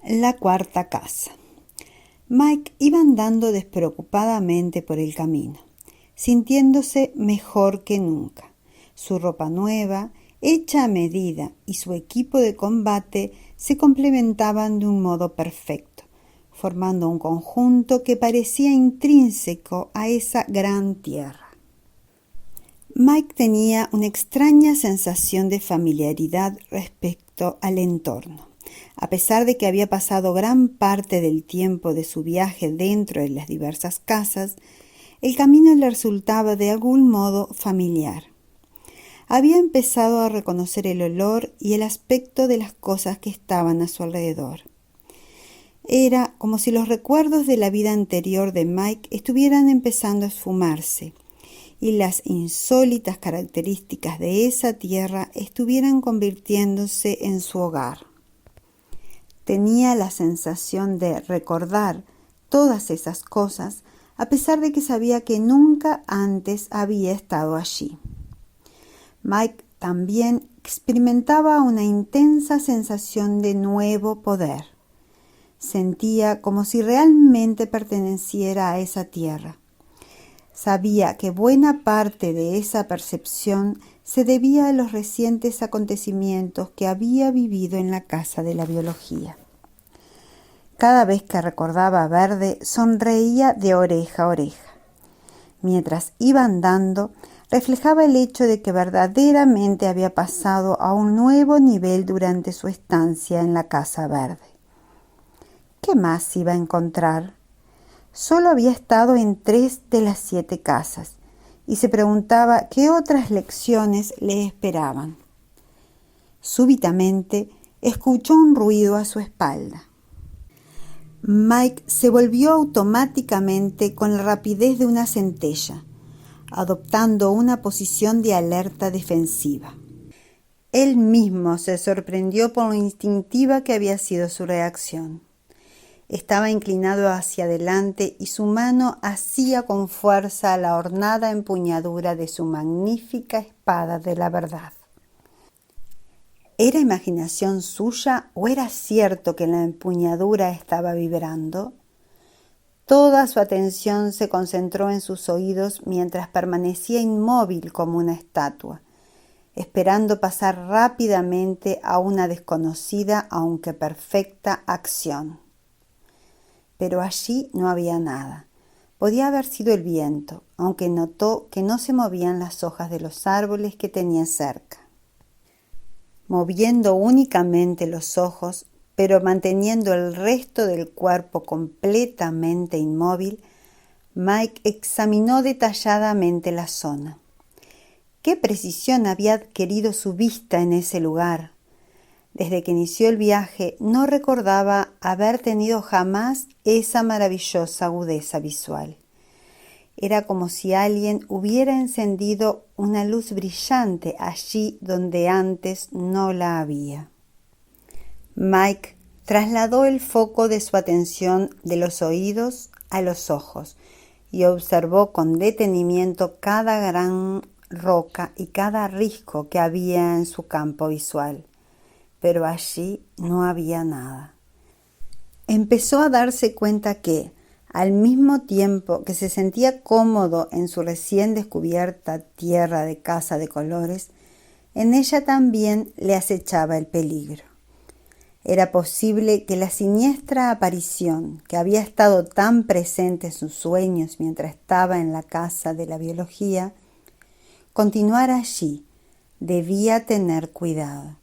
La cuarta casa. Mike iba andando despreocupadamente por el camino, sintiéndose mejor que nunca. Su ropa nueva, hecha a medida, y su equipo de combate se complementaban de un modo perfecto, formando un conjunto que parecía intrínseco a esa gran tierra. Mike tenía una extraña sensación de familiaridad respecto al entorno. A pesar de que había pasado gran parte del tiempo de su viaje dentro de las diversas casas, el camino le resultaba de algún modo familiar. Había empezado a reconocer el olor y el aspecto de las cosas que estaban a su alrededor. Era como si los recuerdos de la vida anterior de Mike estuvieran empezando a esfumarse y las insólitas características de esa tierra estuvieran convirtiéndose en su hogar. Tenía la sensación de recordar todas esas cosas, a pesar de que sabía que nunca antes había estado allí. Mike también experimentaba una intensa sensación de nuevo poder. Sentía como si realmente perteneciera a esa tierra. Sabía que buena parte de esa percepción se debía a los recientes acontecimientos que había vivido en la casa de la biología. Cada vez que recordaba a Verde, sonreía de oreja a oreja. Mientras iba andando, reflejaba el hecho de que verdaderamente había pasado a un nuevo nivel durante su estancia en la Casa Verde. ¿Qué más iba a encontrar? Solo había estado en 3 de las 7 casas y se preguntaba qué otras lecciones le esperaban. Súbitamente escuchó un ruido a su espalda. Mike se volvió automáticamente con la rapidez de una centella, adoptando una posición de alerta defensiva. Él mismo se sorprendió por lo instintiva que había sido su reacción. Estaba inclinado hacia adelante y su mano hacía con fuerza la ornada empuñadura de su magnífica espada de la verdad. ¿Era imaginación suya o era cierto que la empuñadura estaba vibrando? Toda su atención se concentró en sus oídos mientras permanecía inmóvil como una estatua, esperando pasar rápidamente a una desconocida aunque perfecta acción. Pero allí no había nada. Podía haber sido el viento, aunque notó que no se movían las hojas de los árboles que tenía cerca. Moviendo únicamente los ojos, pero manteniendo el resto del cuerpo completamente inmóvil, Mike examinó detalladamente la zona. ¿Qué precisión había adquirido su vista en ese lugar? Desde que inició el viaje, no recordaba haber tenido jamás esa maravillosa agudeza visual. Era como si alguien hubiera encendido una luz brillante allí donde antes no la había. Mike trasladó el foco de su atención de los oídos a los ojos y observó con detenimiento cada gran roca y cada risco que había en su campo visual. Pero allí no había nada. Empezó a darse cuenta que, al mismo tiempo que se sentía cómodo en su recién descubierta tierra de casa de colores, en ella también le acechaba el peligro. Era posible que la siniestra aparición, que había estado tan presente en sus sueños mientras estaba en la casa de la biología, continuara allí. Debía tener cuidado.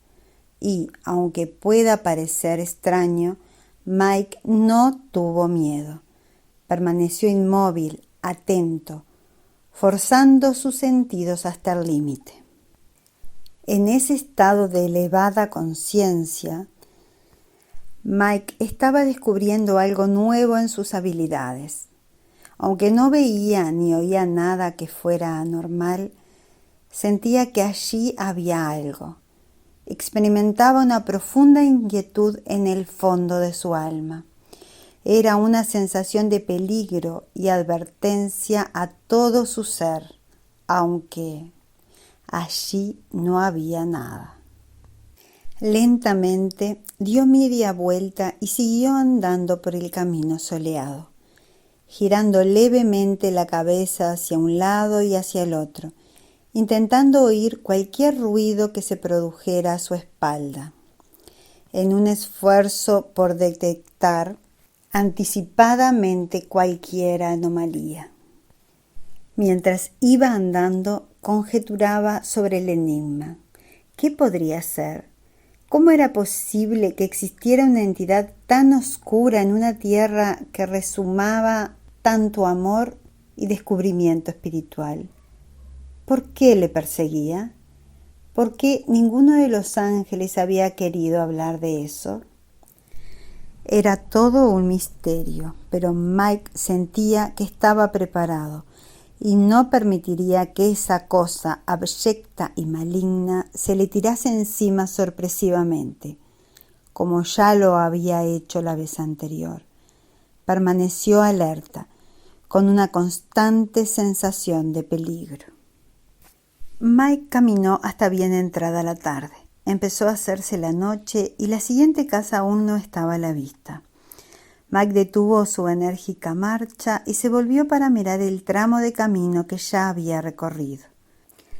Y, aunque pueda parecer extraño, Mike no tuvo miedo. Permaneció inmóvil, atento, forzando sus sentidos hasta el límite. En ese estado de elevada conciencia, Mike estaba descubriendo algo nuevo en sus habilidades. Aunque no veía ni oía nada que fuera anormal, sentía que allí había algo. Experimentaba una profunda inquietud en el fondo de su alma. Era una sensación de peligro y advertencia a todo su ser, aunque allí no había nada. Lentamente dio media vuelta y siguió andando por el camino soleado, girando levemente la cabeza hacia un lado y hacia el otro, intentando oír cualquier ruido que se produjera a su espalda, en un esfuerzo por detectar anticipadamente cualquier anomalía. Mientras iba andando, conjeturaba sobre el enigma. ¿Qué podría ser? ¿Cómo era posible que existiera una entidad tan oscura en una tierra que resumaba tanto amor y descubrimiento espiritual? ¿Por qué le perseguía? ¿Por qué ninguno de los ángeles había querido hablar de eso? Era todo un misterio, pero Mike sentía que estaba preparado y no permitiría que esa cosa abyecta y maligna se le tirase encima sorpresivamente, como ya lo había hecho la vez anterior. Permaneció alerta, con una constante sensación de peligro. Mike caminó hasta bien entrada la tarde. Empezó a hacerse la noche y la siguiente casa aún no estaba a la vista. Mike detuvo su enérgica marcha y se volvió para mirar el tramo de camino que ya había recorrido.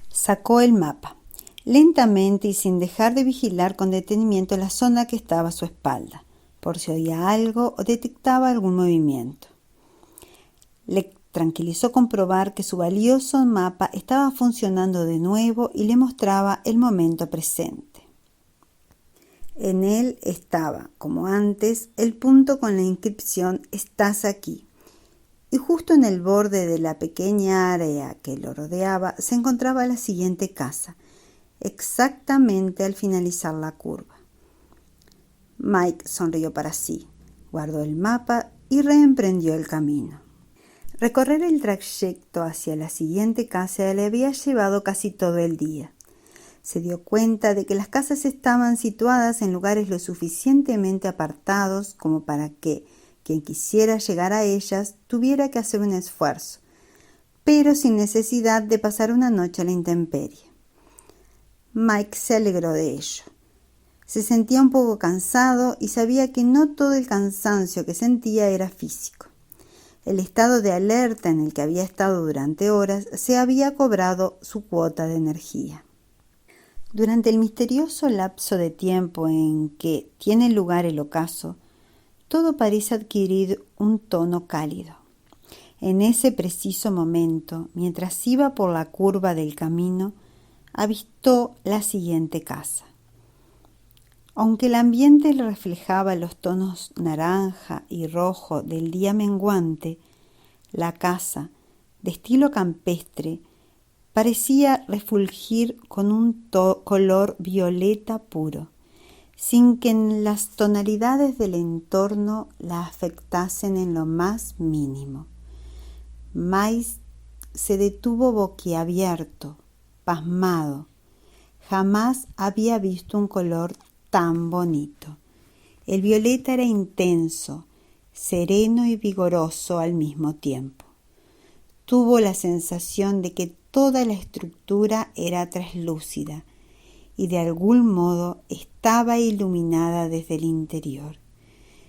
Sacó el mapa, lentamente y sin dejar de vigilar con detenimiento la zona que estaba a su espalda, por si oía algo o detectaba algún movimiento. Le tranquilizó comprobar que su valioso mapa estaba funcionando de nuevo y le mostraba el momento presente. En él estaba, como antes, el punto con la inscripción «Estás aquí», y justo en el borde de la pequeña área que lo rodeaba se encontraba la siguiente casa, exactamente al finalizar la curva. Mike sonrió para sí, guardó el mapa y reemprendió el camino. Recorrer el trayecto hacia la siguiente casa le había llevado casi todo el día. Se dio cuenta de que las casas estaban situadas en lugares lo suficientemente apartados como para que quien quisiera llegar a ellas tuviera que hacer un esfuerzo, pero sin necesidad de pasar una noche a la intemperie. Mike se alegró de ello. Se sentía un poco cansado y sabía que no todo el cansancio que sentía era físico. El estado de alerta en el que había estado durante horas se había cobrado su cuota de energía. Durante el misterioso lapso de tiempo en que tiene lugar el ocaso, todo parece adquirir un tono cálido. En ese preciso momento, mientras iba por la curva del camino, avistó la siguiente casa. Aunque el ambiente le reflejaba los tonos naranja y rojo del día menguante, la casa, de estilo campestre, parecía refulgir con un color violeta puro, sin que las tonalidades del entorno la afectasen en lo más mínimo. Mike se detuvo boquiabierto, pasmado. Jamás había visto un color tan bonito. El violeta era intenso, sereno y vigoroso al mismo tiempo. Tuvo la sensación de que toda la estructura era traslúcida y de algún modo estaba iluminada desde el interior.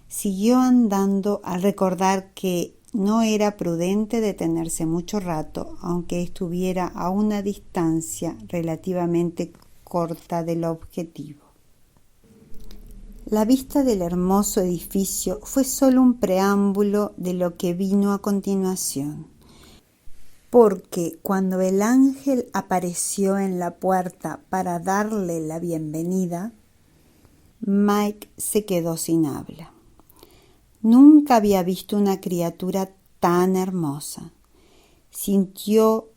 Siguió andando al recordar que no era prudente detenerse mucho rato, aunque estuviera a una distancia relativamente corta del objetivo. La vista del hermoso edificio fue solo un preámbulo de lo que vino a continuación, porque cuando el ángel apareció en la puerta para darle la bienvenida, Mike se quedó sin habla. Nunca había visto una criatura tan hermosa. Sintió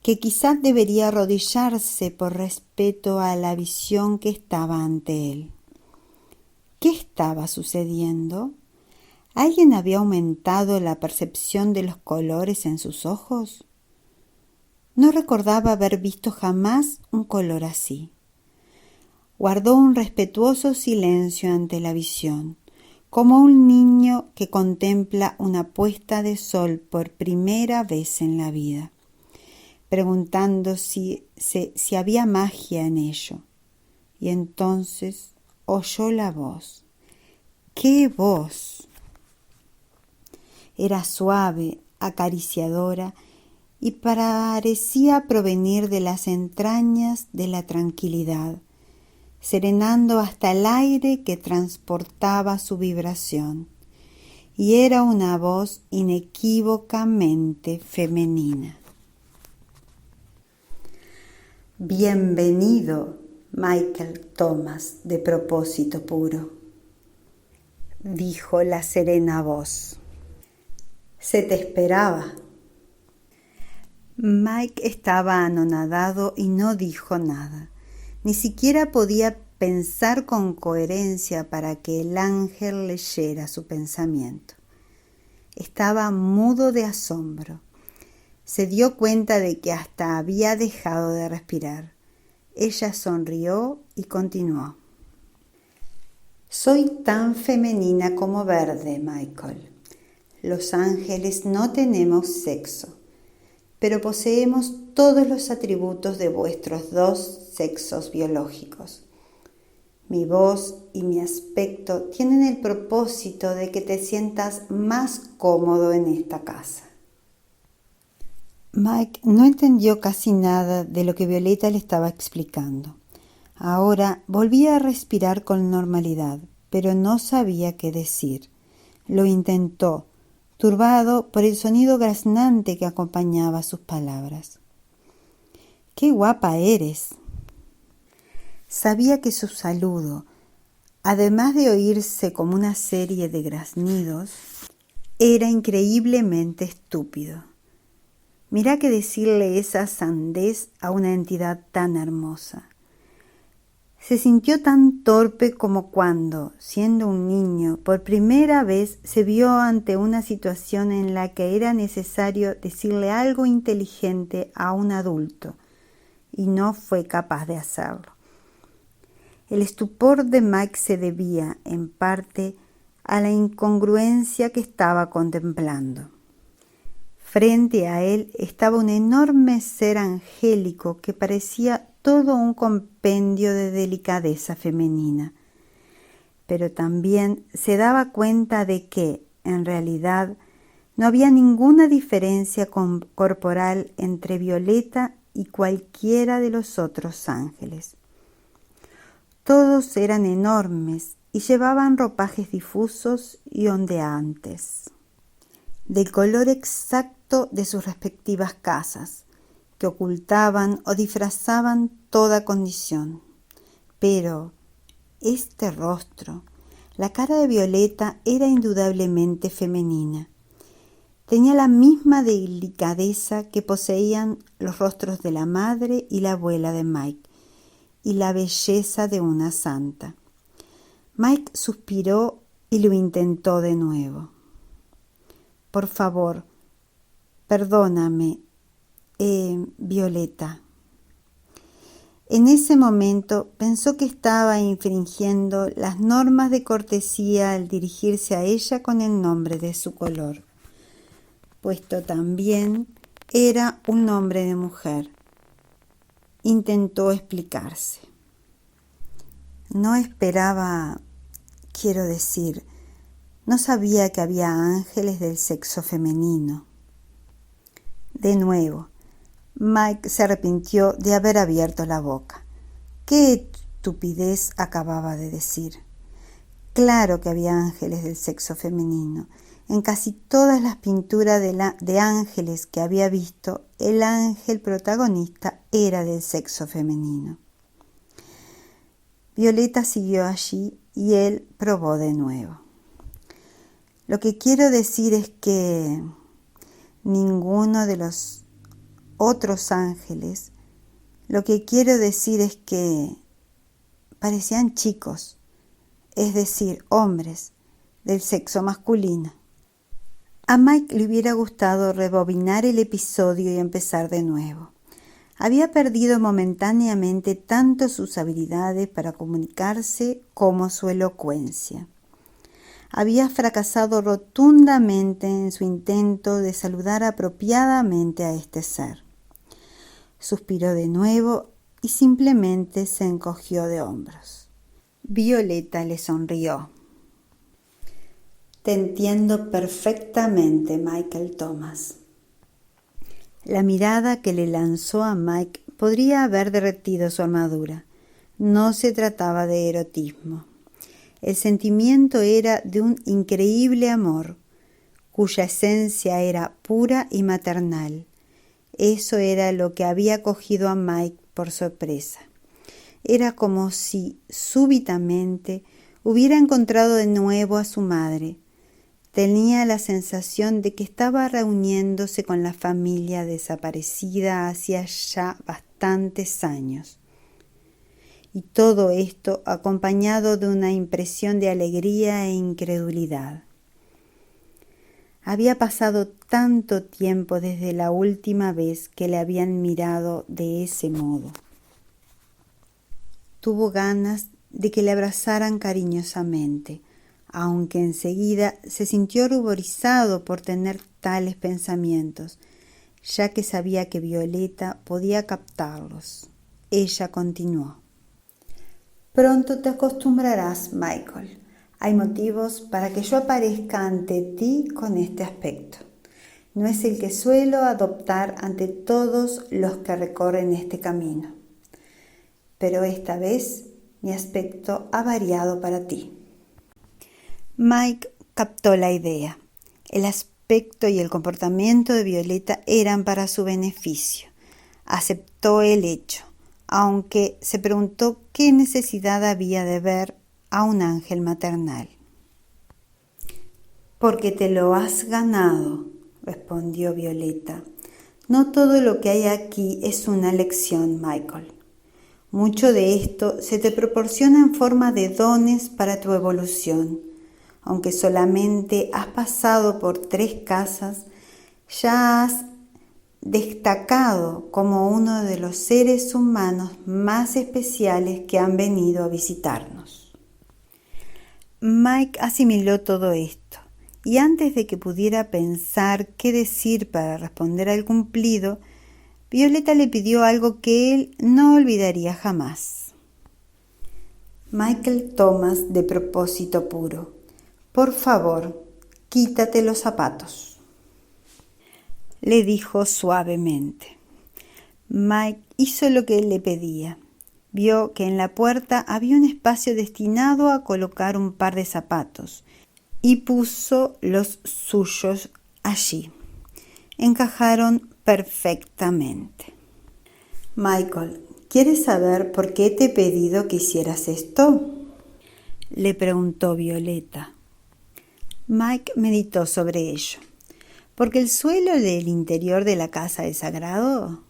que quizás debería arrodillarse por respeto a la visión que estaba ante él. ¿Qué estaba sucediendo? ¿Alguien había aumentado la percepción de los colores en sus ojos? No recordaba haber visto jamás un color así. Guardó un respetuoso silencio ante la visión, como un niño que contempla una puesta de sol por primera vez en la vida, preguntando si había magia en ello. y entonces oyó la voz. ¡Qué voz! Era suave, acariciadora y parecía provenir de las entrañas de la tranquilidad, serenando hasta el aire que transportaba su vibración. Y era una voz inequívocamente femenina. Bienvenido, Michael Thomas, de propósito puro, dijo la serena voz. Se te esperaba. Mike estaba anonadado y no dijo nada. Ni siquiera podía pensar con coherencia para que el ángel leyera su pensamiento. Estaba mudo de asombro. Se dio cuenta de que hasta había dejado de respirar. Ella sonrió y continuó. Soy tan femenina como verde, Michael. Los ángeles no tenemos sexo, pero poseemos todos los atributos de vuestros dos sexos biológicos. Mi voz y mi aspecto tienen el propósito de que te sientas más cómodo en esta casa. Mike no entendió casi nada de lo que Violeta le estaba explicando. Ahora volvía a respirar con normalidad, pero no sabía qué decir. Lo intentó, turbado por el sonido graznante que acompañaba sus palabras. ¡Qué guapa eres! Sabía que su saludo, además de oírse como una serie de graznidos, era increíblemente estúpido. Mirá que decirle esa sandez a una entidad tan hermosa. Se sintió tan torpe como cuando, siendo un niño, por primera vez se vio ante una situación en la que era necesario decirle algo inteligente a un adulto, y no fue capaz de hacerlo. El estupor de Mike se debía, en parte, a la incongruencia que estaba contemplando. Frente a él estaba un enorme ser angélico que parecía todo un compendio de delicadeza femenina. Pero también se daba cuenta de que, en realidad, no había ninguna diferencia corporal entre Violeta y cualquiera de los otros ángeles. Todos eran enormes y llevaban ropajes difusos y ondeantes, del color exacto de sus respectivas casas, que ocultaban o disfrazaban toda condición. Pero este rostro, la cara de Violeta, era indudablemente femenina. Tenía la misma delicadeza que poseían los rostros de la madre y la abuela de Mike, y la belleza de una santa. Mike suspiró y lo intentó de nuevo. Por favor, perdóname, Violeta. En ese momento pensó que estaba infringiendo las normas de cortesía al dirigirse a ella con el nombre de su color, puesto también era un nombre de mujer. Intentó explicarse. No esperaba, quiero decir, no sabía que había ángeles del sexo femenino. De nuevo, Mike se arrepintió de haber abierto la boca. ¡Qué estupidez acababa de decir! Claro que había ángeles del sexo femenino. En casi todas las pinturas de ángeles que había visto, el ángel protagonista era del sexo femenino. Violeta siguió allí y él probó de nuevo. Lo que quiero decir es que ninguno de los otros ángeles, lo que quiero decir es que parecían chicos, es decir, hombres del sexo masculino. A Mike le hubiera gustado rebobinar el episodio y empezar de nuevo. Había perdido momentáneamente tanto sus habilidades para comunicarse como su elocuencia. Había fracasado rotundamente en su intento de saludar apropiadamente a este ser. Suspiró de nuevo y simplemente se encogió de hombros. Violeta le sonrió. Te entiendo perfectamente, Michael Thomas. La mirada que le lanzó a Mike podría haber derretido su armadura. No se trataba de erotismo. El sentimiento era de un increíble amor, cuya esencia era pura y maternal. Eso era lo que había cogido a Mike por sorpresa. Era como si súbitamente hubiera encontrado de nuevo a su madre. Tenía la sensación de que estaba reuniéndose con la familia desaparecida hacía ya bastantes años. Y todo esto acompañado de una impresión de alegría e incredulidad. Había pasado tanto tiempo desde la última vez que le habían mirado de ese modo. Tuvo ganas de que le abrazaran cariñosamente, aunque enseguida se sintió ruborizado por tener tales pensamientos, ya que sabía que Violeta podía captarlos. Ella continuó. Pronto te acostumbrarás, Michael. Hay motivos para que yo aparezca ante ti con este aspecto. No es el que suelo adoptar ante todos los que recorren este camino. Pero esta vez mi aspecto ha variado para ti. Mike captó la idea. El aspecto y el comportamiento de Violeta eran para su beneficio. Aceptó el hecho, aunque se preguntó qué necesidad había de ver a un ángel maternal. Porque te lo has ganado, respondió Violeta. No todo lo que hay aquí es una lección, Michael. Mucho de esto se te proporciona en forma de dones para tu evolución. Aunque solamente has pasado por 3 casas, ya has destacado como uno de los seres humanos más especiales que han venido a visitarnos. Mike asimiló todo esto, y antes de que pudiera pensar qué decir para responder al cumplido, Violeta le pidió algo que él no olvidaría jamás. Michael Thomas, de propósito puro, por favor, quítate los zapatos, le dijo suavemente. Mike hizo lo que él le pedía. Vio que en la puerta había un espacio destinado a colocar un par de zapatos y puso los suyos allí. Encajaron perfectamente. Michael, ¿quieres saber por qué te he pedido que hicieras esto?, le preguntó Violeta. Mike meditó sobre ello. Porque el suelo del interior de la casa es sagrado.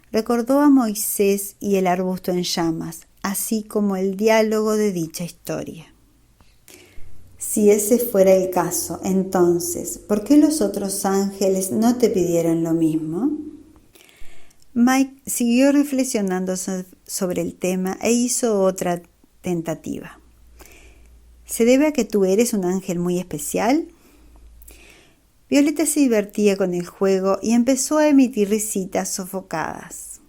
Recordó a Moisés y el arbusto en llamas, así como el diálogo de dicha historia. Si ese fuera el caso, entonces, ¿por qué los otros ángeles no te pidieron lo mismo? Mike siguió reflexionando sobre el tema e hizo otra tentativa. ¿Se debe a que tú eres un ángel muy especial? Violeta se divertía con el juego y empezó a emitir risitas sofocadas.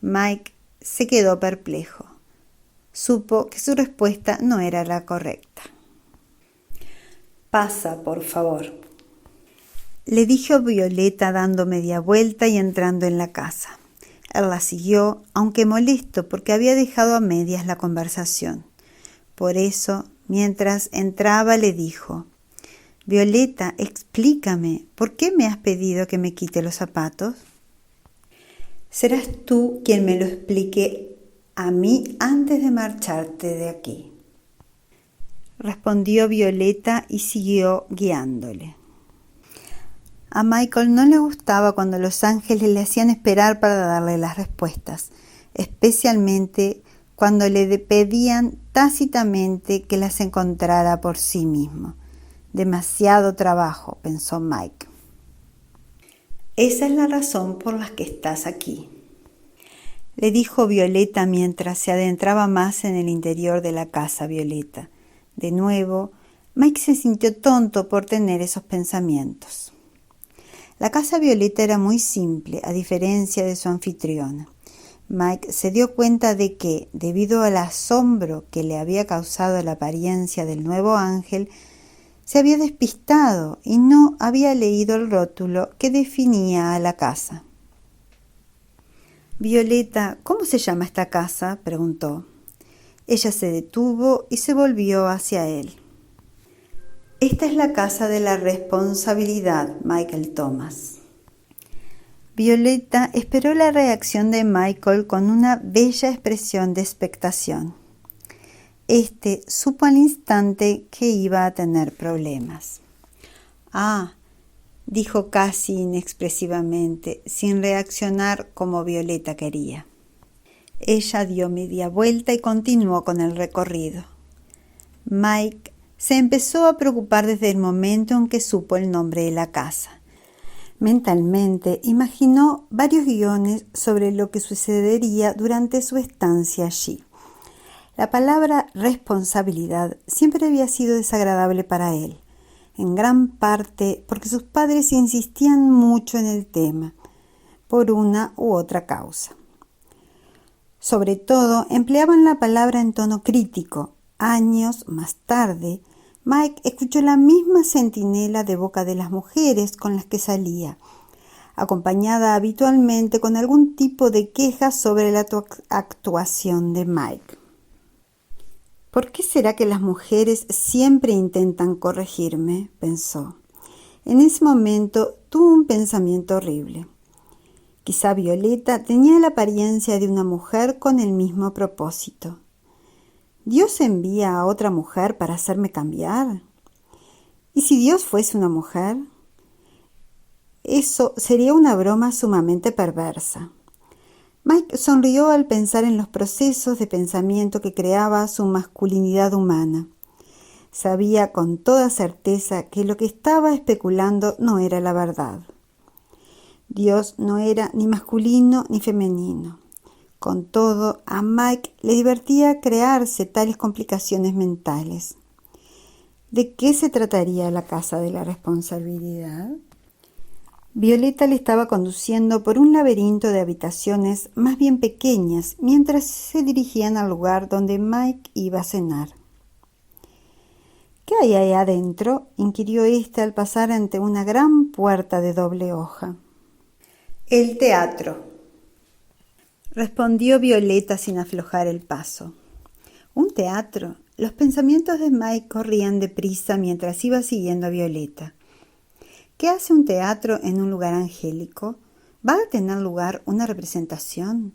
Mike se quedó perplejo. Supo que su respuesta no era la correcta. Pasa, por favor, le dijo Violeta dando media vuelta y entrando en la casa. Él la siguió, aunque molesto porque había dejado a medias la conversación. Por eso, mientras entraba, le dijo: Violeta, explícame, ¿por qué me has pedido que me quite los zapatos? Serás tú quien me lo explique a mí antes de marcharte de aquí, respondió Violeta y siguió guiándole. A Michael no le gustaba cuando los ángeles le hacían esperar para darle las respuestas, especialmente cuando le pedían tácitamente que las encontrara por sí mismo. Demasiado trabajo, pensó Mike. Esa es la razón por la que estás aquí, le dijo Violeta mientras se adentraba más en el interior de la casa Violeta. De nuevo, Mike se sintió tonto por tener esos pensamientos. La casa Violeta era muy simple, a diferencia de su anfitriona. Mike se dio cuenta de que, debido al asombro que le había causado la apariencia del nuevo ángel, se había despistado y no había leído el rótulo que definía a la casa. «Violeta, ¿cómo se llama esta casa?», preguntó. Ella se detuvo y se volvió hacia él. «Esta es la casa de la responsabilidad, Michael Thomas». Violeta esperó la reacción de Michael con una bella expresión de expectación. Este supo al instante que iba a tener problemas. «Ah», dijo casi inexpresivamente, sin reaccionar como Violeta quería. Ella dio media vuelta y continuó con el recorrido. Mike se empezó a preocupar desde el momento en que supo el nombre de la casa. Mentalmente imaginó varios guiones sobre lo que sucedería durante su estancia allí. La palabra responsabilidad siempre había sido desagradable para él, en gran parte porque sus padres insistían mucho en el tema, por una u otra causa. Sobre todo, empleaban la palabra en tono crítico. Años más tarde, Mike escuchó la misma centinela de boca de las mujeres con las que salía, acompañada habitualmente con algún tipo de queja sobre la actuación de Mike. «¿Por qué será que las mujeres siempre intentan corregirme?», pensó. En ese momento tuvo un pensamiento horrible. Quizá Violeta tenía la apariencia de una mujer con el mismo propósito. ¿Dios envía a otra mujer para hacerme cambiar? ¿Y si Dios fuese una mujer? Eso sería una broma sumamente perversa. Mike sonrió al pensar en los procesos de pensamiento que creaba su masculinidad humana. Sabía con toda certeza que lo que estaba especulando no era la verdad. Dios no era ni masculino ni femenino. Con todo, a Mike le divertía crearse tales complicaciones mentales. ¿De qué se trataría la casa de la responsabilidad? Violeta le estaba conduciendo por un laberinto de habitaciones más bien pequeñas mientras se dirigían al lugar donde Mike iba a cenar. «¿Qué hay ahí adentro?», inquirió éste al pasar ante una gran puerta de doble hoja. «El teatro», respondió Violeta sin aflojar el paso. «¿Un teatro?». Los pensamientos de Mike corrían deprisa mientras iba siguiendo a Violeta. ¿Qué hace un teatro en un lugar angélico? ¿Va a tener lugar una representación?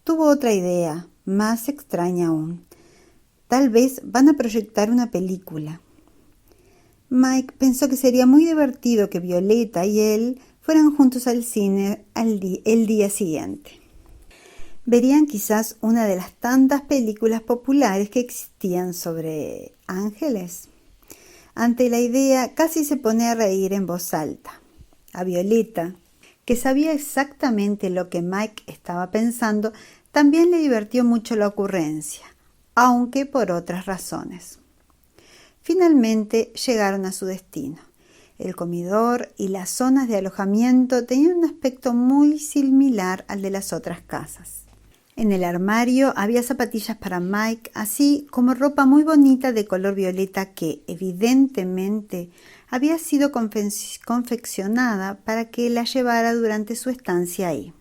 Tuvo otra idea, más extraña aún. Tal vez van a proyectar una película. Mike pensó que sería muy divertido que Violeta y él fueran juntos al cine el día siguiente. Verían quizás una de las tantas películas populares que existían sobre ángeles. Ante la idea, casi se pone a reír en voz alta. A Violeta, que sabía exactamente lo que Mike estaba pensando, también le divirtió mucho la ocurrencia, aunque por otras razones. Finalmente llegaron a su destino. El comedor y las zonas de alojamiento tenían un aspecto muy similar al de las otras casas. En el armario había zapatillas para Mike, así como ropa muy bonita de color violeta que, evidentemente, había sido confeccionada para que la llevara durante su estancia ahí.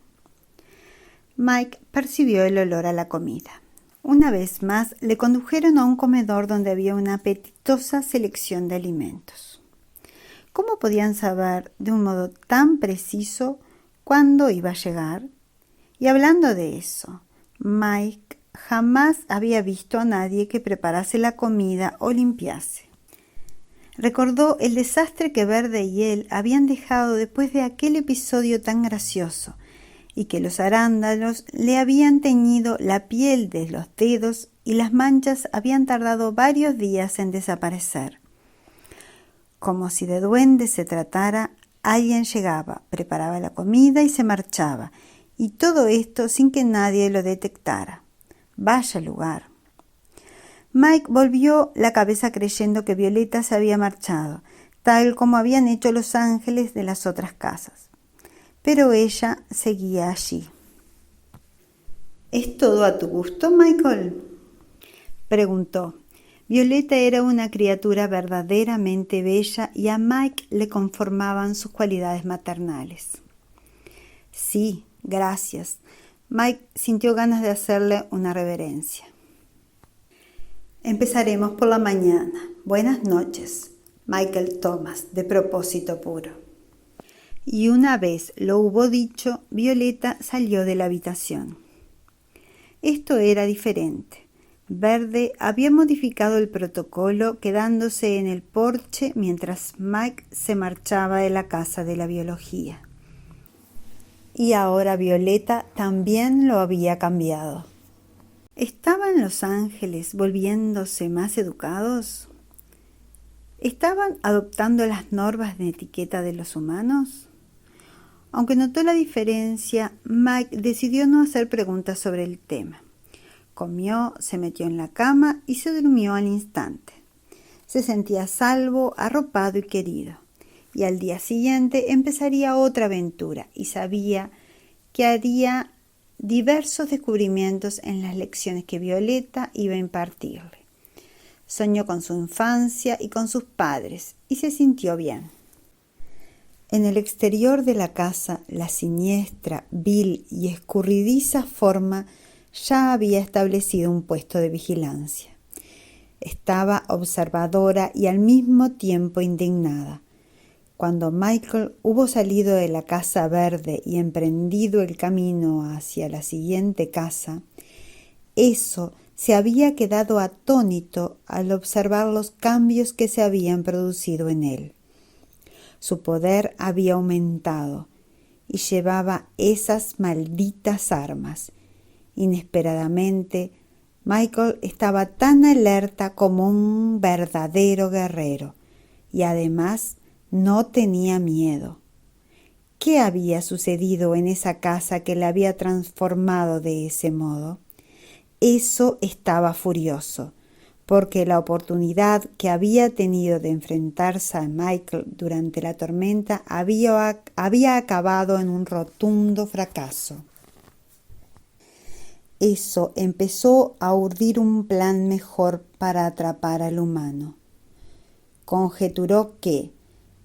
Mike percibió el olor a la comida. Una vez más, le condujeron a un comedor donde había una apetitosa selección de alimentos. ¿Cómo podían saber de un modo tan preciso cuándo iba a llegar? Y hablando de eso, Mike jamás había visto a nadie que preparase la comida o limpiase. Recordó el desastre que Verde y él habían dejado después de aquel episodio tan gracioso, y que los arándanos le habían teñido la piel de los dedos y las manchas habían tardado varios días en desaparecer. Como si de duendes se tratara, alguien llegaba, preparaba la comida y se marchaba, y todo esto sin que nadie lo detectara. Vaya lugar. Mike volvió la cabeza creyendo que Violeta se había marchado, tal como habían hecho los ángeles de las otras casas. Pero ella seguía allí. ¿Es todo a tu gusto, Michael?, preguntó. Violeta era una criatura verdaderamente bella y a Mike le conformaban sus cualidades maternales. Sí, gracias. Mike sintió ganas de hacerle una reverencia. Empezaremos por la mañana. Buenas noches, Michael Thomas, de propósito puro. Y una vez lo hubo dicho, Violeta salió de la habitación. Esto era diferente. Verde había modificado el protocolo quedándose en el porche mientras Mike se marchaba de la casa de la biología. Y ahora Violeta también lo había cambiado. ¿Estaban los ángeles volviéndose más educados? ¿Estaban adoptando las normas de etiqueta de los humanos? Aunque notó la diferencia, Mike decidió no hacer preguntas sobre el tema. Comió, se metió en la cama y se durmió al instante. Se sentía a salvo, arropado y querido. Y al día siguiente empezaría otra aventura y sabía que haría diversos descubrimientos en las lecciones que Violeta iba a impartirle. Soñó con su infancia y con sus padres y se sintió bien. En el exterior de la casa, la siniestra, vil y escurridiza forma ya había establecido un puesto de vigilancia. Estaba observadora y al mismo tiempo indignada. Cuando Michael hubo salido de la casa verde y emprendido el camino hacia la siguiente casa, eso se había quedado atónito al observar los cambios que se habían producido en él. Su poder había aumentado y llevaba esas malditas armas. Inesperadamente, Michael estaba tan alerta como un verdadero guerrero y además no tenía miedo. ¿Qué había sucedido en esa casa que le había transformado de ese modo? Eso estaba furioso, porque la oportunidad que había tenido de enfrentarse a Michael durante la tormenta había acabado en un rotundo fracaso. Eso empezó a urdir un plan mejor para atrapar al humano. Conjeturó que,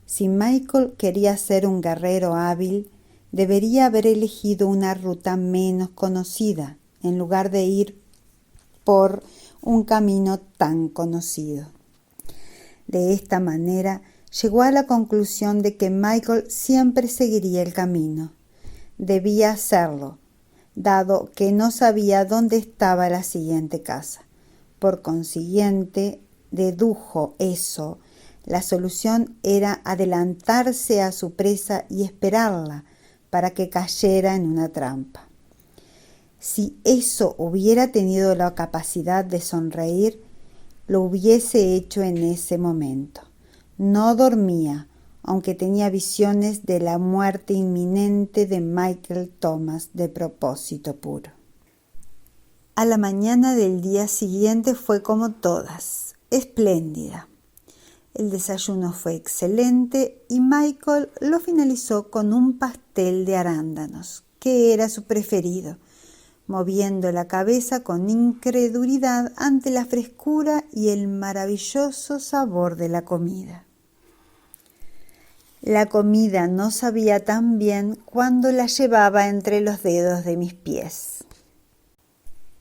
si Michael quería ser un guerrero hábil, debería haber elegido una ruta menos conocida, en lugar de ir por un camino tan conocido. De esta manera, llegó a la conclusión de que Michael siempre seguiría el camino. Debía hacerlo, dado que no sabía dónde estaba la siguiente casa. Por consiguiente, dedujo eso. La solución era adelantarse a su presa y esperarla para que cayera en una trampa. Si eso hubiera tenido la capacidad de sonreír, lo hubiese hecho en ese momento. No dormía, aunque tenía visiones de la muerte inminente de Michael Thomas de propósito puro. A la mañana del día siguiente fue como todas, espléndida. El desayuno fue excelente y Michael lo finalizó con un pastel de arándanos, que era su preferido, moviendo la cabeza con incredulidad ante la frescura y el maravilloso sabor de la comida. La comida no sabía tan bien cuando la llevaba entre los dedos de mis pies.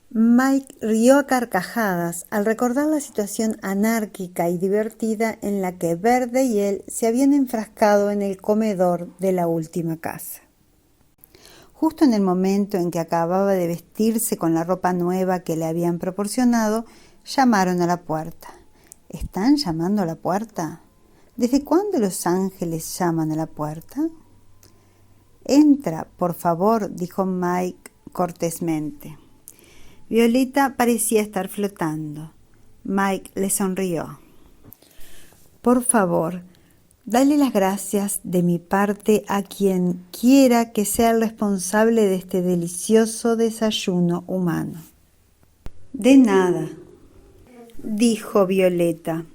Mike rió a carcajadas al recordar la situación anárquica y divertida en la que Verde y él se habían enfrascado en el comedor de la última casa. Justo en el momento en que acababa de vestirse con la ropa nueva que le habían proporcionado, llamaron a la puerta. ¿Están llamando a la puerta? ¿Desde cuándo los ángeles llaman a la puerta? Entra, por favor, dijo Mike cortésmente. Violeta parecía estar flotando. Mike le sonrió. Por favor, dale las gracias de mi parte a quien quiera que sea el responsable de este delicioso desayuno humano. De nada, dijo Violeta.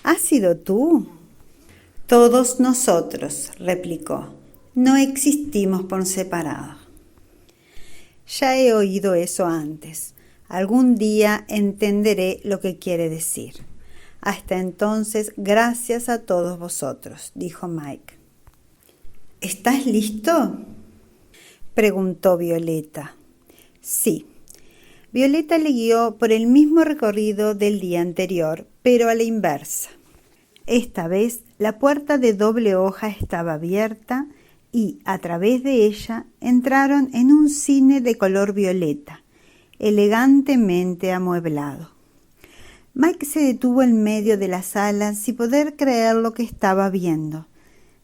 ¿Has sido tú? Todos nosotros, replicó. No existimos por separado. Ya he oído eso antes. Algún día entenderé lo que quiere decir. Hasta entonces, gracias a todos vosotros, dijo Mike. ¿Estás listo?, preguntó Violeta. Sí. Violeta le guió por el mismo recorrido del día anterior, pero a la inversa. Esta vez la puerta de doble hoja estaba abierta y, a través de ella, entraron en un cine de color violeta, elegantemente amueblado. Mike se detuvo en medio de la sala sin poder creer lo que estaba viendo.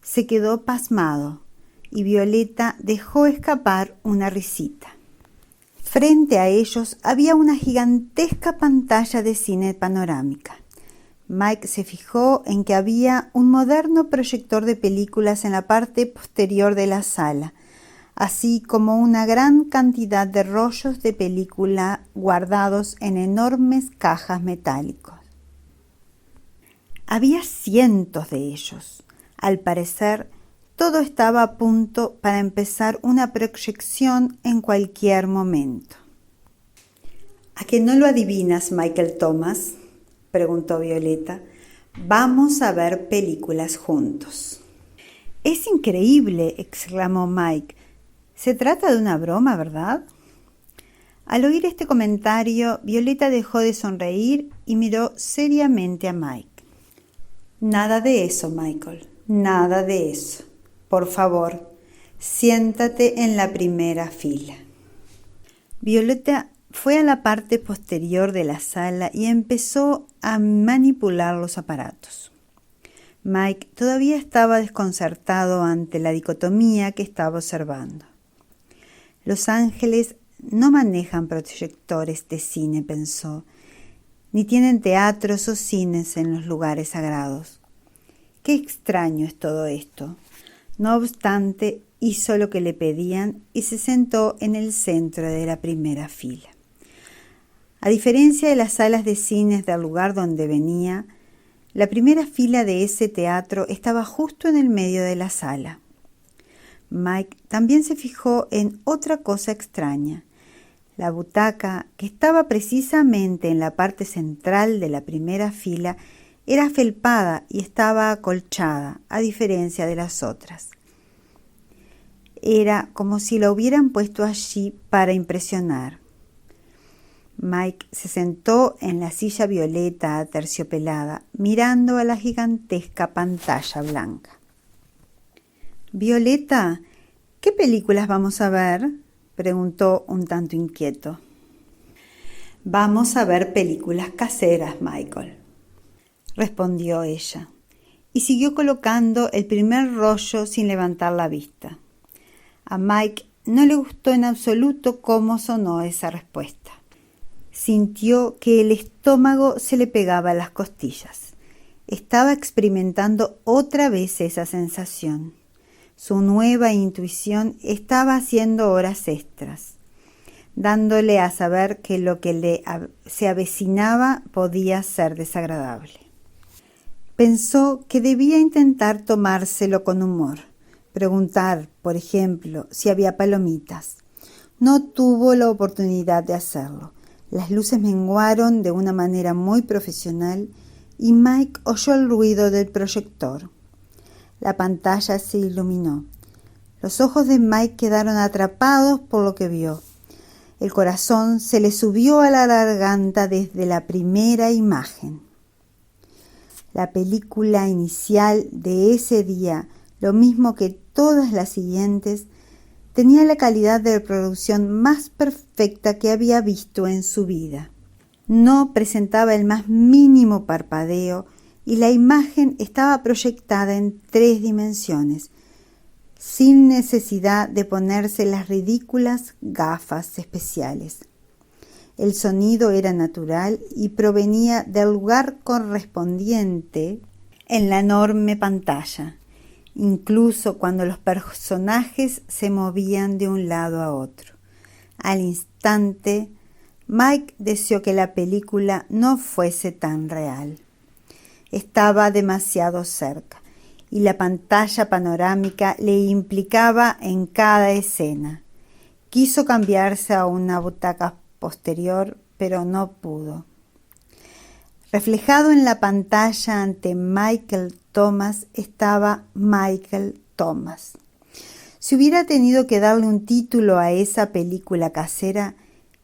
Se quedó pasmado y Violeta dejó escapar una risita. Frente a ellos había una gigantesca pantalla de cine panorámica. Mike se fijó en que había un moderno proyector de películas en la parte posterior de la sala, así como una gran cantidad de rollos de película guardados en enormes cajas metálicos. Había cientos de ellos. Al parecer, todo estaba a punto para empezar una proyección en cualquier momento. ¿A que no lo adivinas, Michael Thomas?, preguntó Violeta. Vamos a ver películas juntos. Es increíble, exclamó Mike. Se trata de una broma, ¿verdad? Al oír este comentario, Violeta dejó de sonreír y miró seriamente a Mike. Nada de eso, Michael, nada de eso. Por favor, siéntate en la primera fila. Violeta fue a la parte posterior de la sala y empezó a manipular los aparatos. Mike todavía estaba desconcertado ante la dicotomía que estaba observando. Los ángeles no manejan proyectores de cine, pensó, ni tienen teatros o cines en los lugares sagrados. Qué extraño es todo esto. No obstante, hizo lo que le pedían y se sentó en el centro de la primera fila. A diferencia de las salas de cines del lugar donde venía, la primera fila de ese teatro estaba justo en el medio de la sala. Mike también se fijó en otra cosa extraña. La butaca, que estaba precisamente en la parte central de la primera fila, era felpada y estaba acolchada, a diferencia de las otras. Era como si la hubieran puesto allí para impresionar. Mike se sentó en la silla violeta aterciopelada, mirando a la gigantesca pantalla blanca. «Violeta, ¿qué películas vamos a ver?», preguntó un tanto inquieto. «Vamos a ver películas caseras, Michael», respondió ella, y siguió colocando el primer rollo sin levantar la vista. A Mike no le gustó en absoluto cómo sonó esa respuesta. Sintió que el estómago se le pegaba a las costillas. Estaba experimentando otra vez esa sensación. Su nueva intuición estaba haciendo horas extras, dándole a saber que lo que se avecinaba podía ser desagradable. Pensó que debía intentar tomárselo con humor, preguntar, por ejemplo, si había palomitas. No tuvo la oportunidad de hacerlo. Las luces menguaron de una manera muy profesional y Mike oyó el ruido del proyector. La pantalla se iluminó. Los ojos de Mike quedaron atrapados por lo que vio. El corazón se le subió a la garganta desde la primera imagen. La película inicial de ese día, lo mismo que todas las siguientes, tenía la calidad de reproducción más perfecta que había visto en su vida. No presentaba el más mínimo parpadeo y la imagen estaba proyectada en 3 dimensiones, sin necesidad de ponerse las ridículas gafas especiales. El sonido era natural y provenía del lugar correspondiente en la enorme pantalla, incluso cuando los personajes se movían de un lado a otro. Al instante, Mike deseó que la película no fuese tan real. Estaba demasiado cerca y la pantalla panorámica le implicaba en cada escena. Quiso cambiarse a una butaca posterior, pero no pudo. Reflejado en la pantalla ante Michael Thomas estaba Michael Thomas. Si hubiera tenido que darle un título a esa película casera,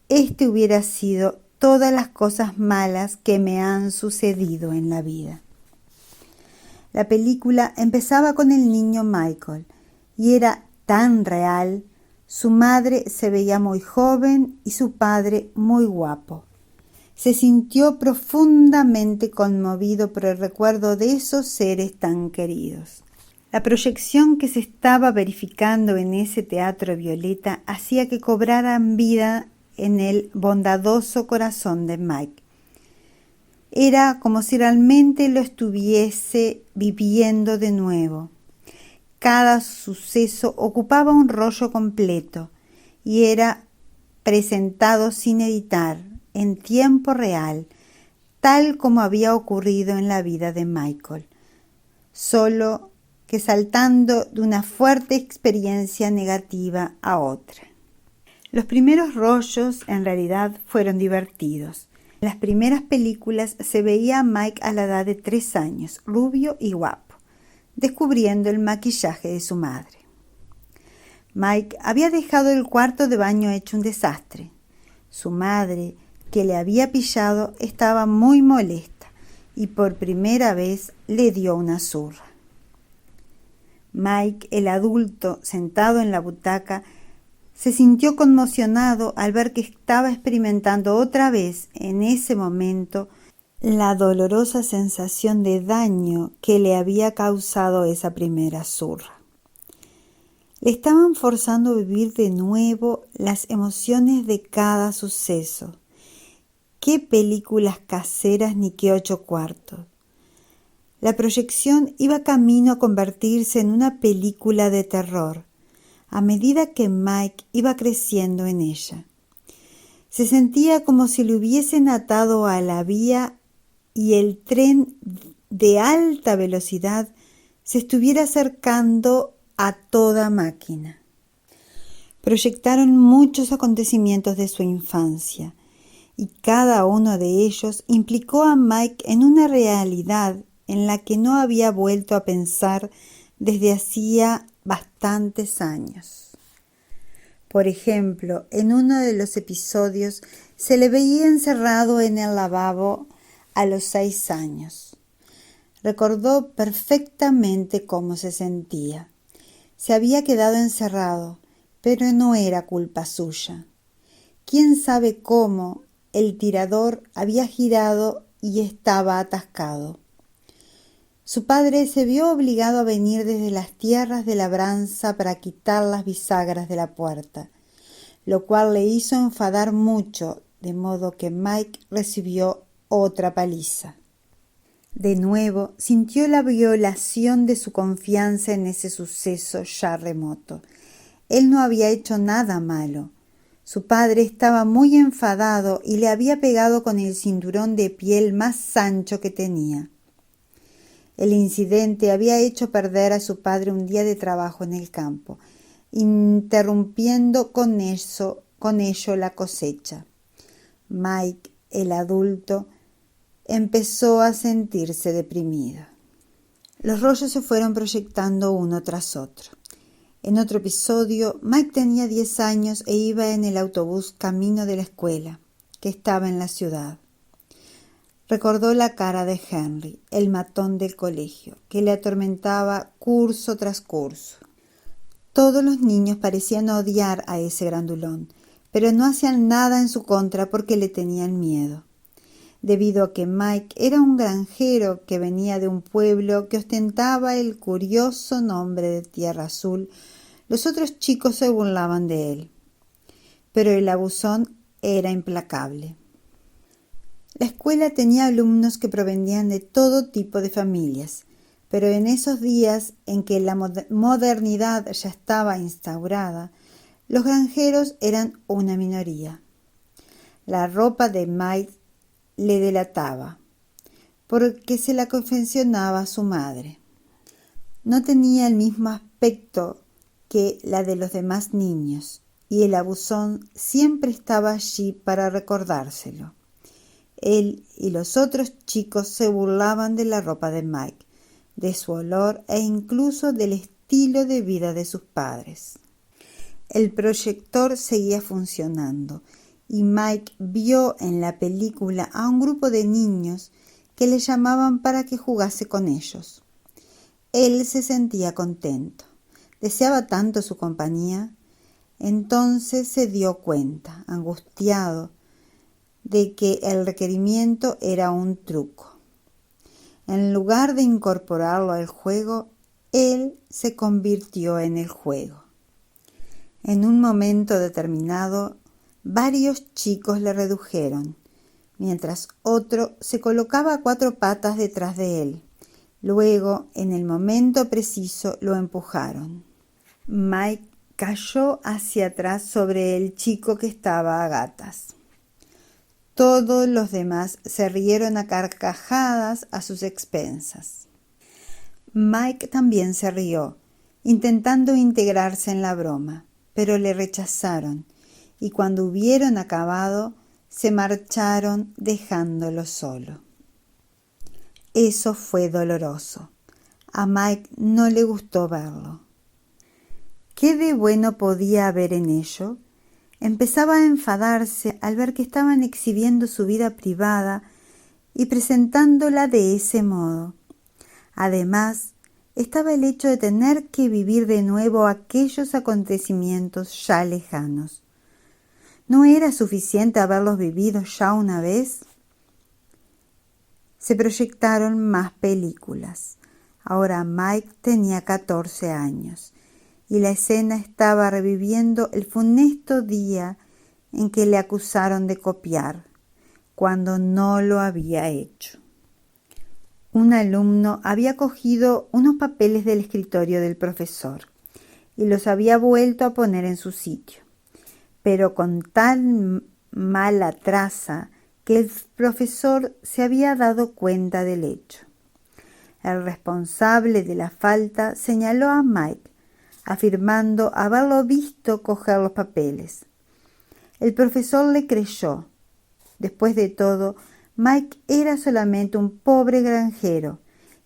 este hubiera sido Todas las cosas malas que me han sucedido en la vida. La película empezaba con el niño Michael y era tan real. Su madre se veía muy joven y su padre muy guapo. Se sintió profundamente conmovido por el recuerdo de esos seres tan queridos. La proyección que se estaba verificando en ese teatro violeta hacía que cobraran vida en el bondadoso corazón de Mike. Era como si realmente lo estuviese viviendo de nuevo. Cada suceso ocupaba un rollo completo y era presentado sin editar, en tiempo real, tal como había ocurrido en la vida de Michael, solo que saltando de una fuerte experiencia negativa a otra. Los primeros rollos en realidad fueron divertidos. En las primeras películas se veía a Mike a la edad de 3 años, rubio y guapo, descubriendo el maquillaje de su madre. Mike había dejado el cuarto de baño hecho un desastre. Su madre, que le había pillado, estaba muy molesta y por primera vez le dio una zurra. Mike, el adulto, sentado en la butaca, se sintió conmocionado al ver que estaba experimentando otra vez, en ese momento, la dolorosa sensación de daño que le había causado esa primera zurra. Le estaban forzando a vivir de nuevo las emociones de cada suceso. Qué películas caseras ni qué 8 cuartos. La proyección iba camino a convertirse en una película de terror, a medida que Mike iba creciendo en ella. Se sentía como si le hubiesen atado a la vía y el tren de alta velocidad se estuviera acercando a toda máquina. Proyectaron muchos acontecimientos de su infancia y cada uno de ellos implicó a Mike en una realidad en la que no había vuelto a pensar desde hacía bastantes años. Por ejemplo, en uno de los episodios se le veía encerrado en el lavabo a los 6 años. Recordó perfectamente cómo se sentía. Se había quedado encerrado, pero no era culpa suya. ¿Quién sabe cómo el tirador había girado y estaba atascado? Su padre se vio obligado a venir desde las tierras de labranza para quitar las bisagras de la puerta, lo cual le hizo enfadar mucho, de modo que Mike recibió otra paliza. De nuevo sintió la violación de su confianza en ese suceso ya remoto. Él no había hecho nada malo. Su padre estaba muy enfadado y le había pegado con el cinturón de piel más ancho que tenía. El incidente había hecho perder a su padre un día de trabajo en el campo, interrumpiendo con ello la cosecha. Mike, el adulto, empezó a sentirse deprimido. Los rollos se fueron proyectando uno tras otro. En otro episodio, Mike tenía 10 años e iba en el autobús camino de la escuela, que estaba en la ciudad. Recordó la cara de Henry, el matón del colegio, que le atormentaba curso tras curso. Todos los niños parecían odiar a ese grandulón, pero no hacían nada en su contra porque le tenían miedo. Debido a que Mike era un granjero que venía de un pueblo que ostentaba el curioso nombre de Tierra Azul, los otros chicos se burlaban de él. Pero el abusón era implacable. La escuela tenía alumnos que provenían de todo tipo de familias, pero en esos días en que la modernidad ya estaba instaurada, los granjeros eran una minoría. La ropa de Mike le delataba, porque se la confeccionaba su madre. No tenía el mismo aspecto que la de los demás niños. y el abusón siempre estaba allí para recordárselo. Él y los otros chicos se burlaban de la ropa de Mike, de su olor e incluso del estilo de vida de sus padres. El proyector seguía funcionando y Mike vio en la película a un grupo de niños que le llamaban para que jugase con ellos. Él se sentía contento, deseaba tanto su compañía. Entonces se dio cuenta, angustiado, de que el requerimiento era un truco. En lugar de incorporarlo al juego, él se convirtió en el juego. En un momento determinado, varios chicos le redujeron, mientras otro se colocaba a 4 patas detrás de él. Luego, en el momento preciso, lo empujaron. Mike cayó hacia atrás sobre el chico que estaba a gatas. Todos los demás se rieron a carcajadas a sus expensas. Mike también se rió, intentando integrarse en la broma, pero le rechazaron, y cuando hubieron acabado, se marcharon dejándolo solo. Eso fue doloroso. A Mike no le gustó verlo. ¿Qué de bueno podía haber en ello? Empezaba a enfadarse al ver que estaban exhibiendo su vida privada y presentándola de ese modo. Además, estaba el hecho de tener que vivir de nuevo aquellos acontecimientos ya lejanos. ¿No era suficiente haberlos vivido ya una vez? Se proyectaron más películas. Ahora Mike tenía 14 años y la escena estaba reviviendo el funesto día en que le acusaron de copiar, cuando no lo había hecho. Un alumno había cogido unos papeles del escritorio del profesor y los había vuelto a poner en su sitio, pero con tan mala traza que el profesor se había dado cuenta del hecho. El responsable de la falta señaló a Mike, afirmando haberlo visto coger los papeles. El profesor le creyó. Después de todo, Mike era solamente un pobre granjero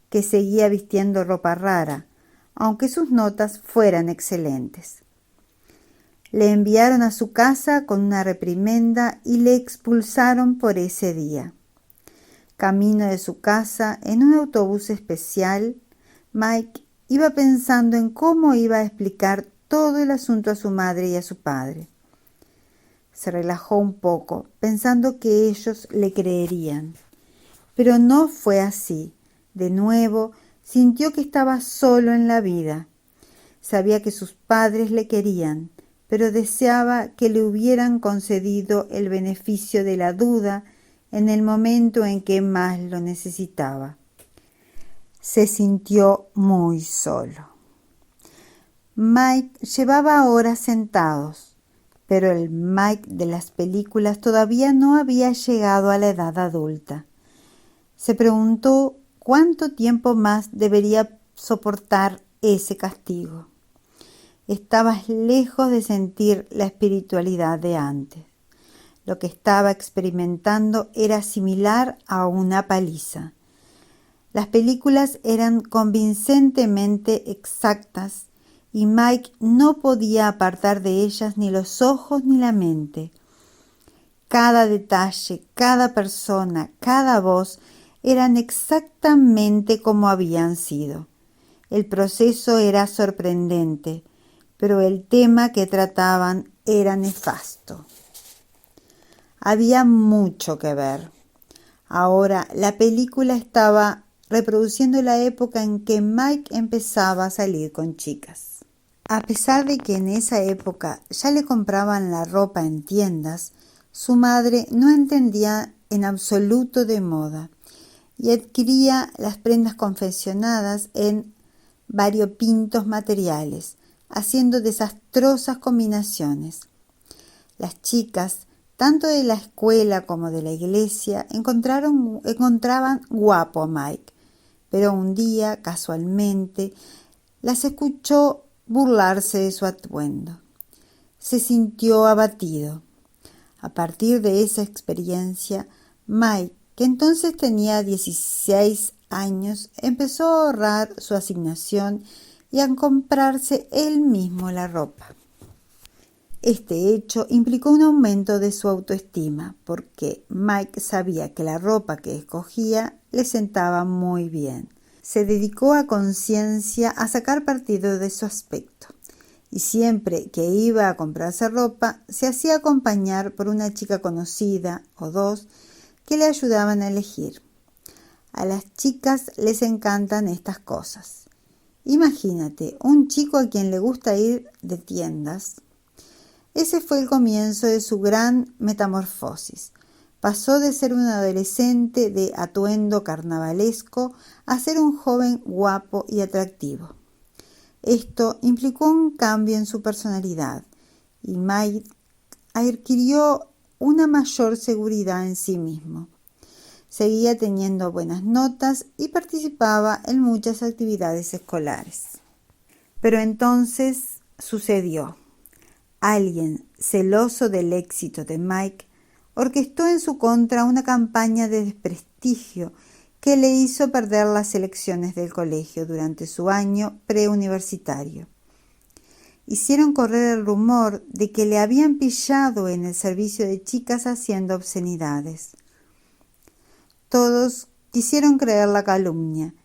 que seguía vistiendo ropa rara, aunque sus notas fueran excelentes. Le enviaron a su casa con una reprimenda y le expulsaron por ese día. Camino de su casa, en un autobús especial, Mike iba pensando en cómo iba a explicar todo el asunto a su madre y a su padre. Se relajó un poco, pensando que ellos le creerían. Pero no fue así. De nuevo, sintió que estaba solo en la vida. Sabía que sus padres le querían, pero deseaba que le hubieran concedido el beneficio de la duda en el momento en que más lo necesitaba. Se sintió muy solo. Mike llevaba horas sentados, pero el Mike de las películas todavía no había llegado a la edad adulta. Se preguntó cuánto tiempo más debería soportar ese castigo. Estaba lejos de sentir la espiritualidad de antes. Lo que estaba experimentando era similar a una paliza. Las películas eran convincentemente exactas y Mike no podía apartar de ellas ni los ojos ni la mente. Cada detalle, cada persona, cada voz eran exactamente como habían sido. El proceso era sorprendente, pero el tema que trataban era nefasto. Había mucho que ver. Ahora la película estaba reproduciendo la época en que Mike empezaba a salir con chicas. A pesar de que en esa época ya le compraban la ropa en tiendas, su madre no entendía en absoluto de moda y adquiría las prendas confeccionadas en variopintos materiales, haciendo desastrosas combinaciones. Las chicas, tanto de la escuela como de la iglesia, encontraban guapo a Mike, pero un día, casualmente, las escuchó burlarse de su atuendo. se sintió abatido. A partir de esa experiencia, Mike, que entonces tenía 16 años, empezó a ahorrar su asignación y a comprarse él mismo la ropa. Este hecho implicó un aumento de su autoestima, porque Mike sabía que la ropa que escogía le sentaba muy bien. Se dedicó a conciencia a sacar partido de su aspecto, y siempre que iba a comprarse ropa, se hacía acompañar por una chica conocida o dos que le ayudaban a elegir. A las chicas les encantan estas cosas. Imagínate, un chico a quien le gusta ir de tiendas. Ese fue el comienzo de su gran metamorfosis. Pasó de ser un adolescente de atuendo carnavalesco a ser un joven guapo y atractivo. Esto implicó un cambio en su personalidad y Mike adquirió una mayor seguridad en sí mismo. Seguía teniendo buenas notas y participaba en muchas actividades escolares. Pero entonces sucedió. Alguien, celoso del éxito de Mike, orquestó en su contra una campaña de desprestigio que le hizo perder las elecciones del colegio durante su año preuniversitario. Hicieron correr el rumor de que le habían pillado en el servicio de chicas haciendo obscenidades. Todos quisieron creer la calumnia.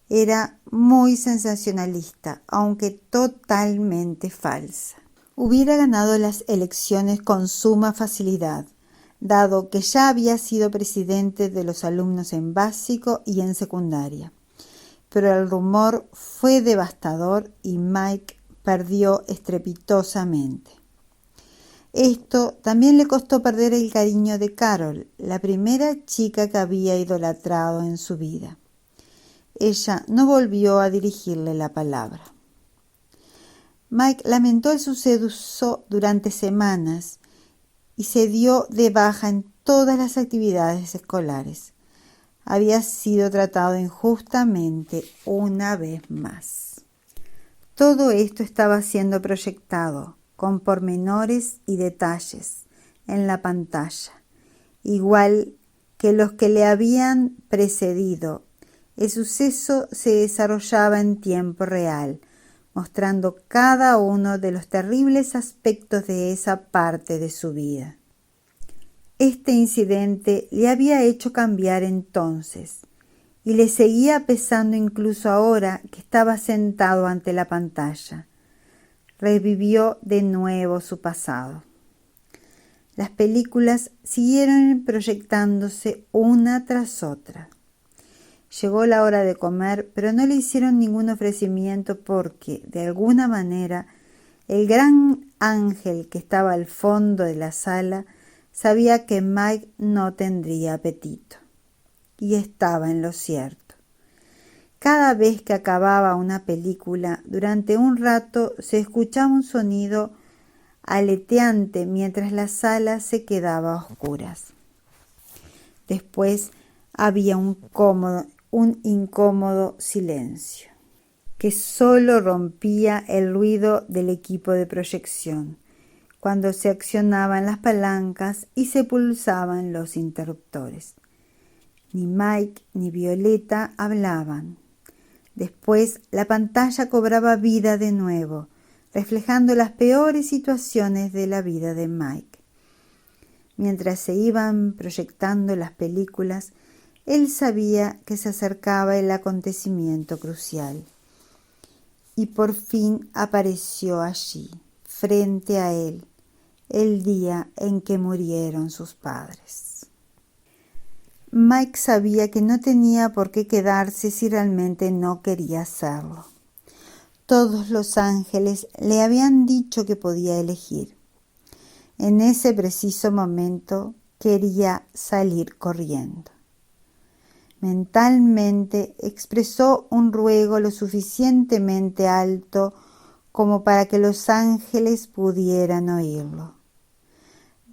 Era muy sensacionalista, aunque totalmente falsa. Hubiera ganado las elecciones con suma facilidad, dado que ya había sido presidente de los alumnos en básico y en secundaria. Pero el rumor fue devastador y Mike perdió estrepitosamente. Esto también le costó perder el cariño de Carol, la primera chica que había idolatrado en su vida. Ella no volvió a dirigirle la palabra. Mike lamentó el suceso durante semanas y se dio de baja en todas las actividades escolares. Había sido tratado injustamente una vez más. Todo esto estaba siendo proyectado con pormenores y detalles en la pantalla, igual que los que le habían precedido. El suceso se desarrollaba en tiempo real, mostrando cada uno de los terribles aspectos de esa parte de su vida. Este incidente le había hecho cambiar entonces, y le seguía pesando incluso ahora que estaba sentado ante la pantalla. Revivió de nuevo su pasado. Las películas siguieron proyectándose una tras otra. Llegó la hora de comer, pero no le hicieron ningún ofrecimiento porque, de alguna manera, el gran ángel que estaba al fondo de la sala sabía que Mike no tendría apetito. Y estaba en lo cierto. Cada vez que acababa una película, durante un rato se escuchaba un sonido aleteante mientras la sala se quedaba a oscuras. Después había un incómodo silencio, que solo rompía el ruido del equipo de proyección, cuando se accionaban las palancas y se pulsaban los interruptores. Ni Mike ni Violeta hablaban. Después la pantalla cobraba vida de nuevo, reflejando las peores situaciones de la vida de Mike. Mientras se iban proyectando las películas, él sabía que se acercaba el acontecimiento crucial. Y por fin apareció allí, frente a él, el día en que murieron sus padres. Mike sabía que no tenía por qué quedarse si realmente no quería hacerlo. Todos los ángeles le habían dicho que podía elegir. En ese preciso momento quería salir corriendo. Mentalmente expresó un ruego lo suficientemente alto como para que los ángeles pudieran oírlo.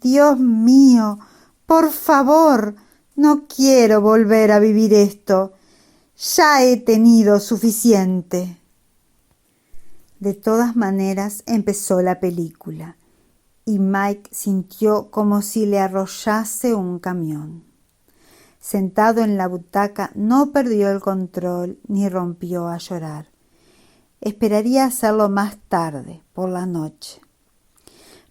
«Dios mío, por favor, no quiero volver a vivir esto. Ya he tenido suficiente». De todas maneras empezó la película y Mike sintió como si le arrollase un camión. Sentado en la butaca, no perdió el control ni rompió a llorar. Esperaría hacerlo más tarde, por la noche.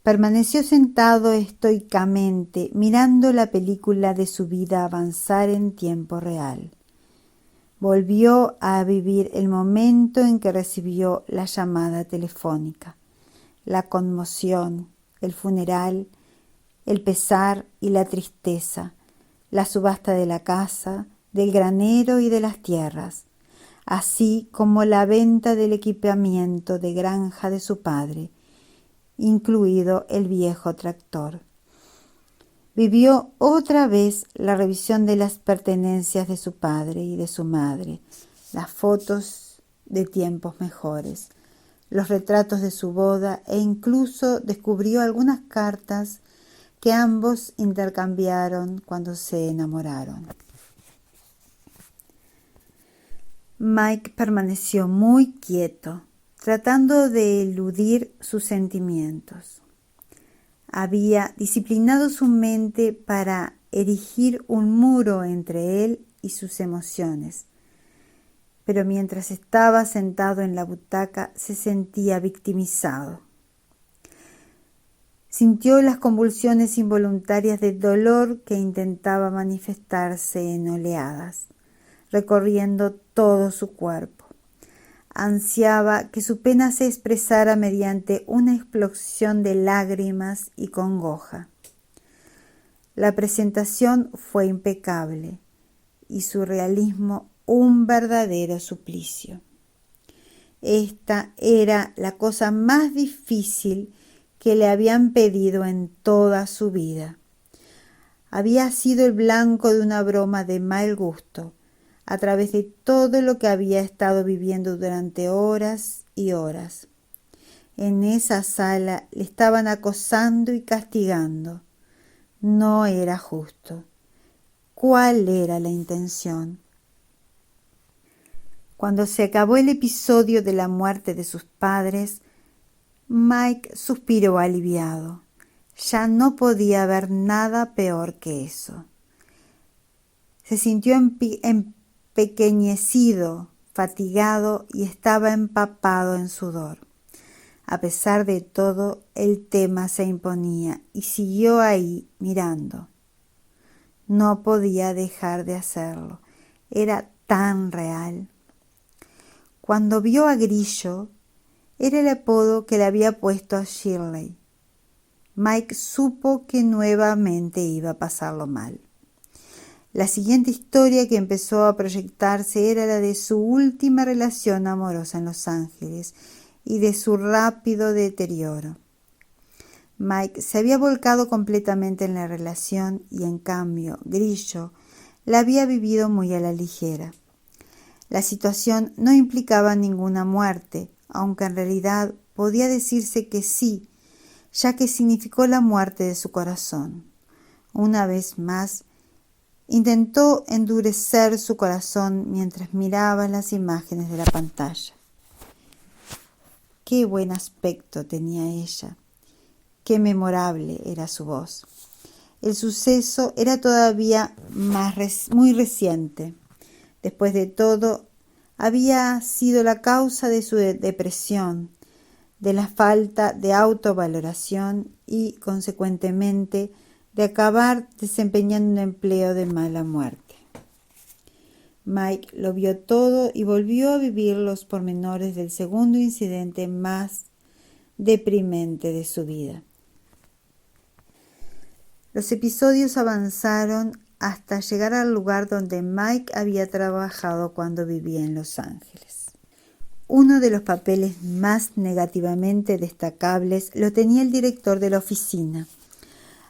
Permaneció sentado estoicamente, mirando la película de su vida avanzar en tiempo real. Volvió a vivir el momento en que recibió la llamada telefónica, la conmoción, el funeral, el pesar y la tristeza, la subasta de la casa, del granero y de las tierras, así como la venta del equipamiento de granja de su padre, incluido el viejo tractor. Vivió otra vez la revisión de las pertenencias de su padre y de su madre, las fotos de tiempos mejores, los retratos de su boda e incluso descubrió algunas cartas que ambos intercambiaron cuando se enamoraron. Mike permaneció muy quieto, tratando de eludir sus sentimientos. Había disciplinado su mente para erigir un muro entre él y sus emociones, pero mientras estaba sentado en la butaca se sentía victimizado. Sintió las convulsiones involuntarias de dolor que intentaba manifestarse en oleadas, recorriendo todo su cuerpo. Ansiaba que su pena se expresara mediante una explosión de lágrimas y congoja. La presentación fue impecable y su realismo un verdadero suplicio. Esta era la cosa más difícil que le habían pedido en toda su vida. Había sido el blanco de una broma de mal gusto, a través de todo lo que había estado viviendo durante horas y horas. En esa sala le estaban acosando y castigando. No era justo. ¿Cuál era la intención? Cuando se acabó el episodio de la muerte de sus padres, Mike suspiró aliviado. Ya no podía haber nada peor que eso. Se sintió empequeñecido, fatigado y estaba empapado en sudor. A pesar de todo, el tema se imponía y siguió ahí mirando. No podía dejar de hacerlo. Era tan real. Cuando vio a Grillo, era el apodo que le había puesto a Shirley. Mike supo que nuevamente iba a pasarlo mal. La siguiente historia que empezó a proyectarse era la de su última relación amorosa en Los Ángeles y de su rápido deterioro. Mike se había volcado completamente en la relación y en cambio Grillo la había vivido muy a la ligera. La situación no implicaba ninguna muerte, aunque en realidad podía decirse que sí, ya que significó la muerte de su corazón. Una vez más, intentó endurecer su corazón mientras miraba las imágenes de la pantalla. Qué buen aspecto tenía ella, qué memorable era su voz. El suceso era todavía muy reciente. Después de todo, había sido la causa de su depresión, de la falta de autovaloración y, consecuentemente, de acabar desempeñando un empleo de mala muerte. Mike lo vio todo y volvió a vivir los pormenores del segundo incidente más deprimente de su vida. Los episodios avanzaron hasta llegar al lugar donde Mike había trabajado cuando vivía en Los Ángeles. Uno de los papeles más negativamente destacables lo tenía el director de la oficina,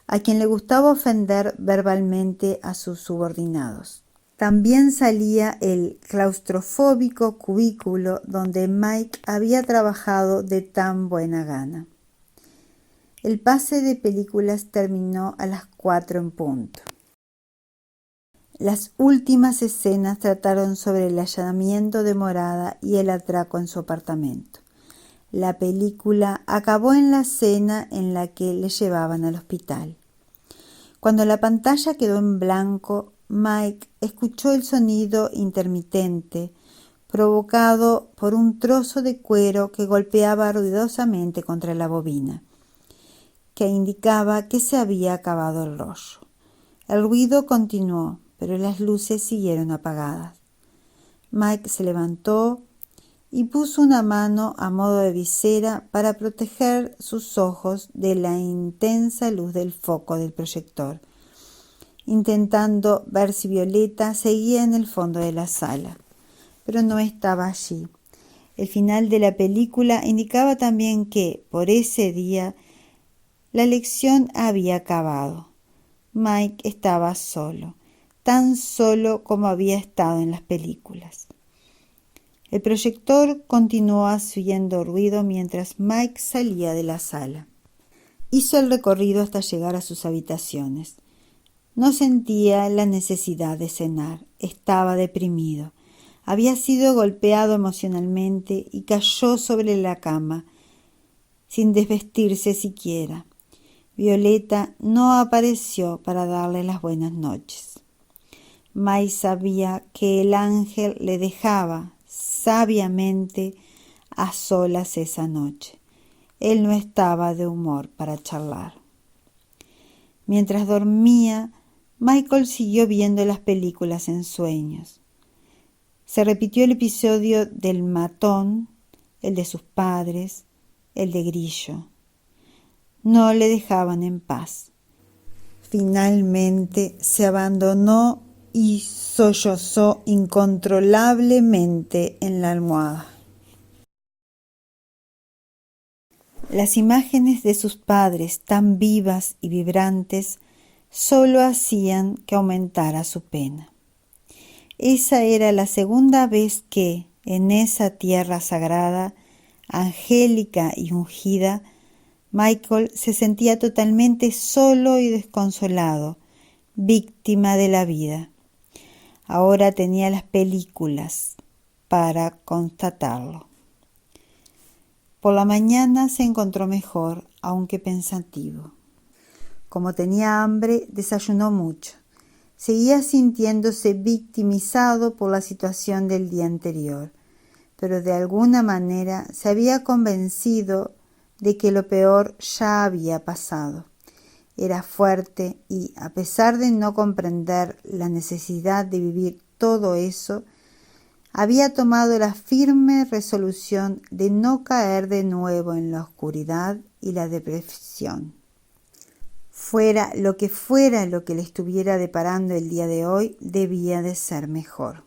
a quien le gustaba ofender verbalmente a sus subordinados. También salía el claustrofóbico cubículo donde Mike había trabajado de tan buena gana. El pase de películas terminó a las 4 en punto. Las últimas escenas trataron sobre el allanamiento de morada y el atraco en su apartamento. La película acabó en la escena en la que le llevaban al hospital. Cuando la pantalla quedó en blanco, Mike escuchó el sonido intermitente provocado por un trozo de cuero que golpeaba ruidosamente contra la bobina, que indicaba que se había acabado el rollo. El ruido continuó, pero las luces siguieron apagadas. Mike se levantó y puso una mano a modo de visera para proteger sus ojos de la intensa luz del foco del proyector, intentando ver si Violeta seguía en el fondo de la sala, pero no estaba allí. El final de la película indicaba también que, por ese día, la lección había acabado. Mike estaba solo, tan solo como había estado en las películas. El proyector continuó haciendo ruido mientras Mike salía de la sala. Hizo el recorrido hasta llegar a sus habitaciones. No sentía la necesidad de cenar. Estaba deprimido. Había sido golpeado emocionalmente y cayó sobre la cama, sin desvestirse siquiera. Violeta no apareció para darle las buenas noches. Mike sabía que el ángel le dejaba sabiamente a solas esa noche. Él no estaba de humor para charlar. Mientras dormía, Michael siguió viendo las películas en sueños. Se repitió el episodio del matón, el de sus padres, el de Grillo. No le dejaban en paz. Finalmente se abandonó y sollozó incontrolablemente en la almohada. Las imágenes de sus padres, tan vivas y vibrantes, solo hacían que aumentara su pena. Esa era la segunda vez que, en esa tierra sagrada, angélica y ungida, Michael se sentía totalmente solo y desconsolado, víctima de la vida. Ahora tenía las películas para constatarlo. Por la mañana se encontró mejor, aunque pensativo. Como tenía hambre, desayunó mucho. Seguía sintiéndose victimizado por la situación del día anterior, pero de alguna manera se había convencido de que lo peor ya había pasado. Era fuerte y, a pesar de no comprender la necesidad de vivir todo eso, había tomado la firme resolución de no caer de nuevo en la oscuridad y la depresión. Fuera lo que le estuviera deparando el día de hoy, debía de ser mejor.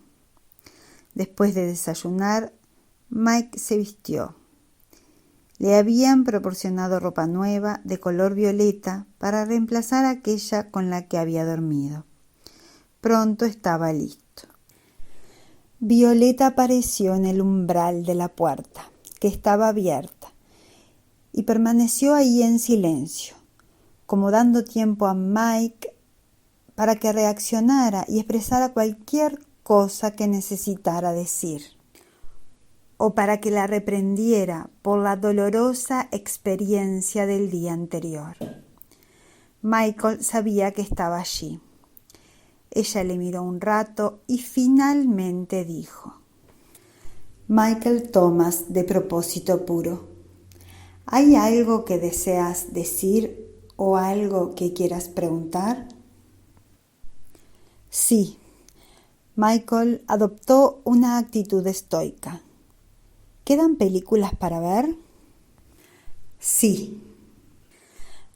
Después de desayunar, Mike se vistió. Le habían proporcionado ropa nueva de color violeta para reemplazar aquella con la que había dormido. Pronto estaba listo. Violeta apareció en el umbral de la puerta, que estaba abierta, y permaneció ahí en silencio, como dando tiempo a Mike para que reaccionara y expresara cualquier cosa que necesitara decir, o para que la reprendiera por la dolorosa experiencia del día anterior. Michael sabía que estaba allí. Ella le miró un rato y finalmente dijo: Michael Thomas, de propósito puro, ¿hay algo que deseas decir o algo que quieras preguntar? Sí. Michael adoptó una actitud estoica. ¿Quedan películas para ver? Sí,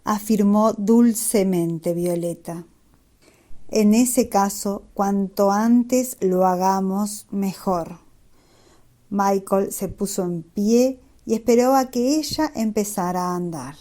afirmó dulcemente Violeta. En ese caso, cuanto antes lo hagamos, mejor. Michael se puso en pie y esperó a que ella empezara a andar.